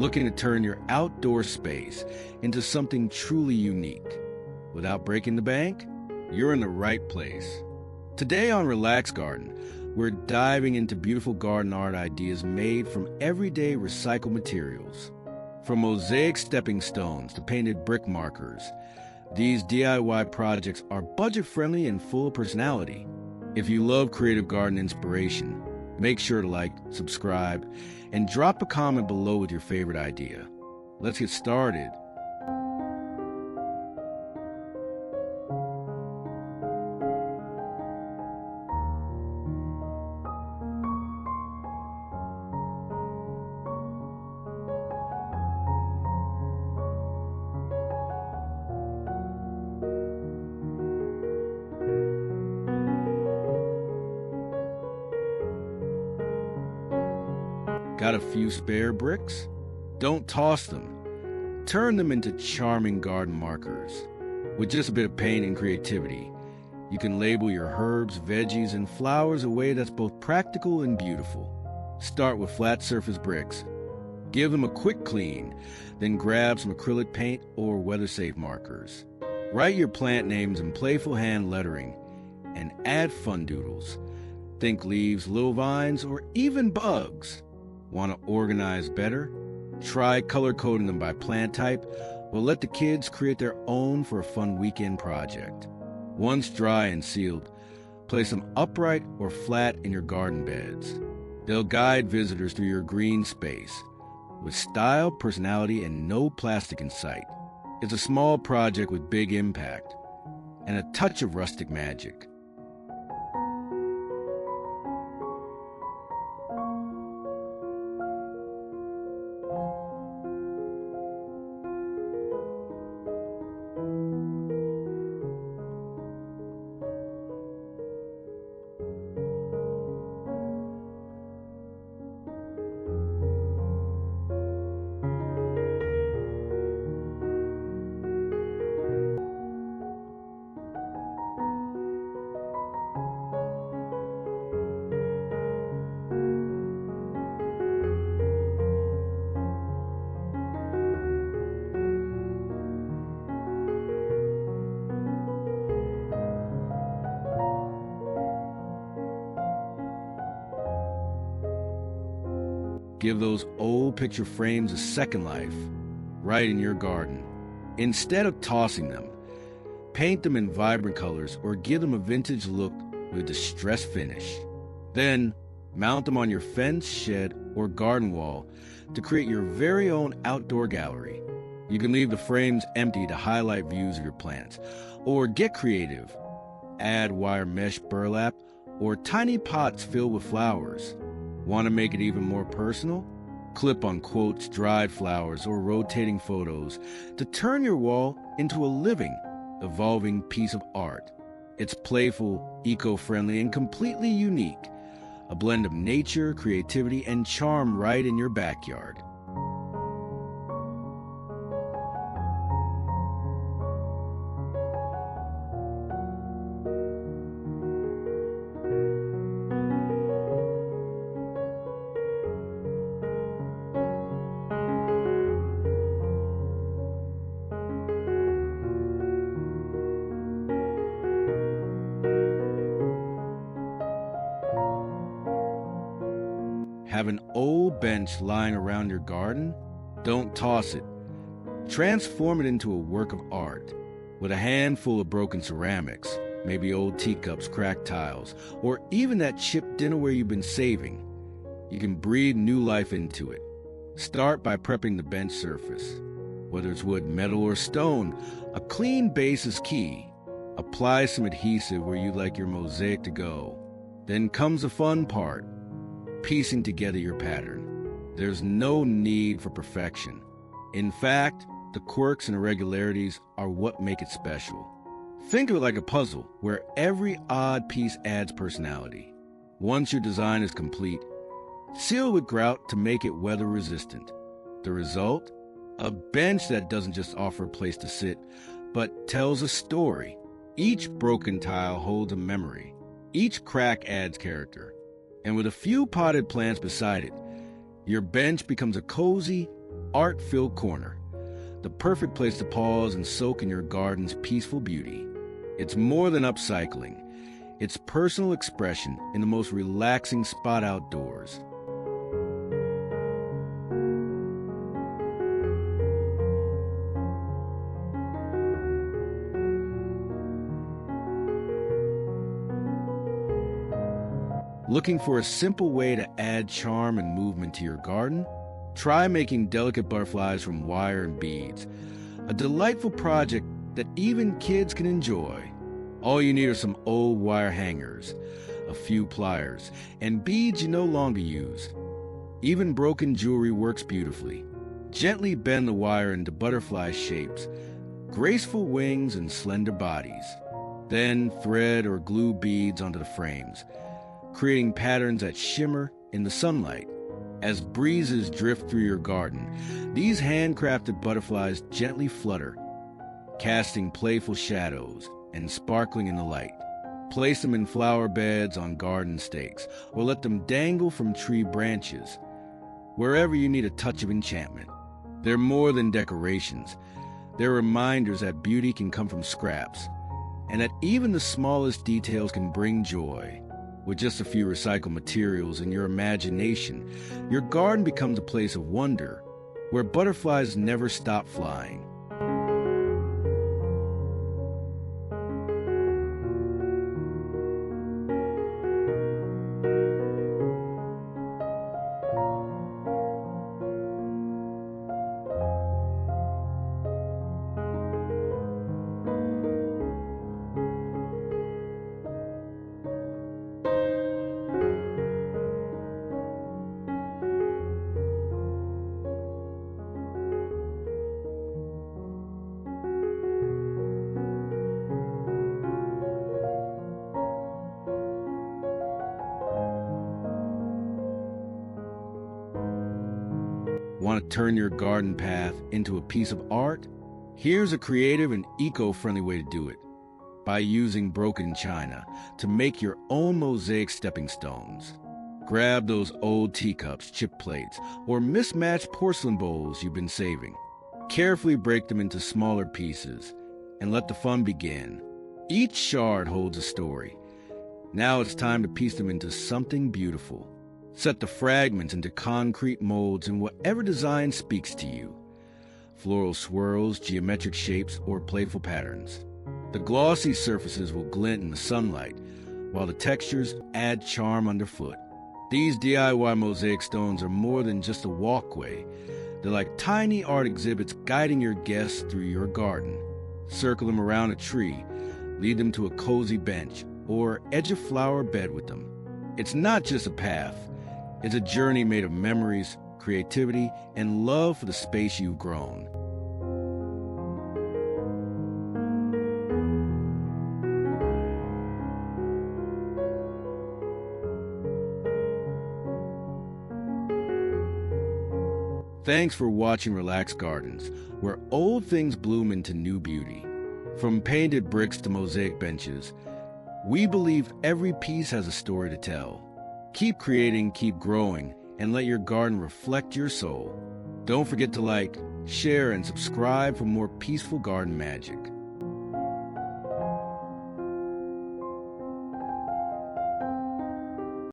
looking to turn your outdoor space into something truly unique without breaking the bank, you're in the right place. Today on Relax Garden, we're diving into beautiful garden art ideas made from everyday recycled materials. From mosaic stepping stones to painted brick markers, these DIY projects are budget-friendly and full of personality. If you love creative garden inspiration, make sure to like, subscribe, and drop a comment below with your favorite idea. Let's get started. Got a few spare bricks? Don't toss them. Turn them into charming garden markers. With just a bit of paint and creativity, you can label your herbs, veggies, and flowers a way that's both practical and beautiful. Start with flat surface bricks. Give them a quick clean, then grab some acrylic paint or weather-safe markers. Write your plant names in playful hand lettering and add fun doodles. Think leaves, little vines, or even bugs. Want to organize better? Try color coding them by plant type, or let the kids create their own for a fun weekend project. Once dry and sealed, place them upright or flat in your garden beds. They'll guide visitors through your green space with style, personality, and no plastic in sight. It's a small project with big impact and a touch of rustic magic. Give those old picture frames a second life, right in your garden. Instead of tossing them, paint them in vibrant colors or give them a vintage look with a distressed finish. Then, mount them on your fence, shed, or garden wall to create your very own outdoor gallery. You can leave the frames empty to highlight views of your plants, or get creative. Add wire mesh burlap or tiny pots filled with flowers. Want to make it even more personal? Clip on quotes, dried flowers, or rotating photos to turn your wall into a living, evolving piece of art. It's playful, eco-friendly, and completely unique. A blend of nature, creativity, and charm right in your backyard. Have an old bench lying around your garden? Don't toss it. Transform it into a work of art. With a handful of broken ceramics, maybe old teacups, cracked tiles, or even that chipped dinnerware you've been saving, you can breathe new life into it. Start by prepping the bench surface. Whether it's wood, metal, or stone, a clean base is key. Apply some adhesive where you'd like your mosaic to go. Then comes the fun part. Piecing together your pattern. There's no need for perfection. In fact, the quirks and irregularities are what make it special. Think of it like a puzzle where every odd piece adds personality. Once your design is complete, seal with grout to make it weather resistant. The result? A bench that doesn't just offer a place to sit, but tells a story. Each broken tile holds a memory. Each crack adds character. And with a few potted plants beside it, your bench becomes a cozy, art-filled corner, the perfect place to pause and soak in your garden's peaceful beauty. It's more than upcycling. It's personal expression in the most relaxing spot outdoors. Looking for a simple way to add charm and movement to your garden? Try making delicate butterflies from wire and beads, a delightful project that even kids can enjoy. All you need are some old wire hangers, a few pliers, and beads you no longer use. Even broken jewelry works beautifully. Gently bend the wire into butterfly shapes, graceful wings and slender bodies. Then thread or glue beads onto the frames, creating patterns that shimmer in the sunlight. As breezes drift through your garden, these handcrafted butterflies gently flutter, casting playful shadows and sparkling in the light. Place them in flower beds on garden stakes, or let them dangle from tree branches, wherever you need a touch of enchantment. They're more than decorations. They're reminders that beauty can come from scraps, and that even the smallest details can bring joy. With just a few recycled materials and your imagination, your garden becomes a place of wonder, where butterflies never stop flying. Want to turn your garden path into a piece of art? Here's a creative and eco-friendly way to do it. By using broken china to make your own mosaic stepping stones. Grab those old teacups, chip plates, or mismatched porcelain bowls you've been saving. Carefully break them into smaller pieces and let the fun begin. Each shard holds a story. Now it's time to piece them into something beautiful. Set the fragments into concrete molds in whatever design speaks to you. Floral swirls, geometric shapes, or playful patterns. The glossy surfaces will glint in the sunlight, while the textures add charm underfoot. These DIY mosaic stones are more than just a walkway. They're like tiny art exhibits guiding your guests through your garden. Circle them around a tree, lead them to a cozy bench, or edge a flower bed with them. It's not just a path. It's a journey made of memories, creativity, and love for the space you've grown. Thanks for watching Relaxed Gardens, where old things bloom into new beauty. From painted bricks to mosaic benches, we believe every piece has a story to tell. Keep creating, keep growing, and let your garden reflect your soul. Don't forget to like, share, and subscribe for more peaceful garden magic.